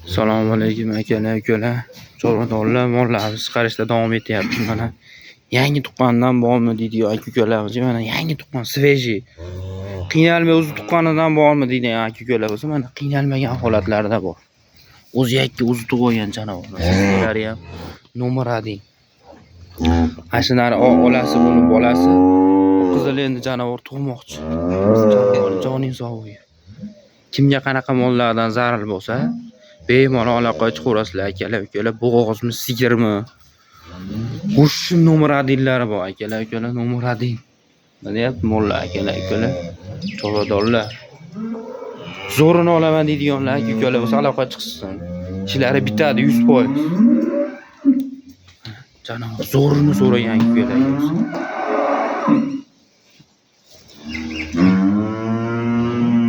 Assalomu alaykum akalar, ukalar. Chorvadorlar mollarni chiqarishda davom etyapti. Mana yangi tuqqandan bormi deydi aka-ukalarimiz. Mana yangi tuqqan svejiy. Qiynalmay o'zi tuqqanidan bormi deydi aka-ukalar. Mana qiynalmagan holatlarida bor. O'zi yakka o'zi tug'ilgan janovorlar. Sizlar ham nomerading. Ashinari olasi buni bolasi. Qizil endi janavor tug'moqchi. Joning sog' kimga qanaqa mollardan zarar bo'lsa, bemalol aloqaga chiqaverasizlar akalar, ukalar. Bo'g'ozmi, sigirmi? O'sha nomeradinlari bor akalar, ukalar, nomeradin. Deyapti mollar akalar, ukalar. Chorvadorlar. Zo'rini olaman deydiganlar aka-ukalar bo'lsa aloqaga chiqsin. Ishlari bitadi 100%. Janavor zo'rini so'ragan ukalar.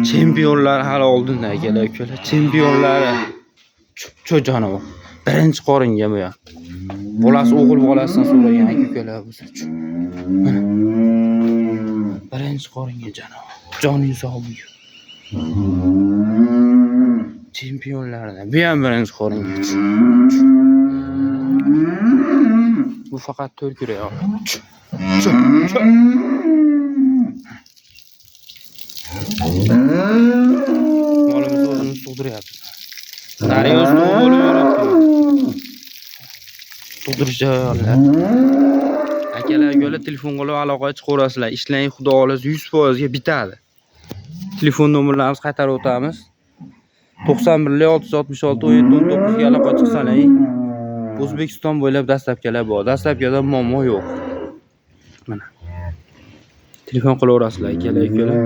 Chempionlar hali oldinda akalar, ukalar. Chempionlari cho janavor. Birinchi qoringa bu. Bolasi o'g'il bolasidan so'ragan aka-ukalar bo'lsa. Birinchi qoringa janavor. Joning sog' bo'lsin. Chempionlardan. Bu ham birinchi qoringa. Bu faqat to'rkurak oladi. Molimiz o'zini tug'diryapti. Nariyoz bo'lib yuribdi. Tug'dirish jarayonlar. Akalar, ukalar, telefon qilib aloqaga chiqaverasizlar. Ishlang, xudo xohlasa 100% ga bitadi. Telefon nomerlarimizni qaytarib o'tamiz. 91 666 1719 ga aloqaga chiqsanglar, O'zbekiston bo'ylab dastlabkilar bor. Dastlabkida muammo yo'q. Mana. Telefon qilaverasizlar akalar, ukalar.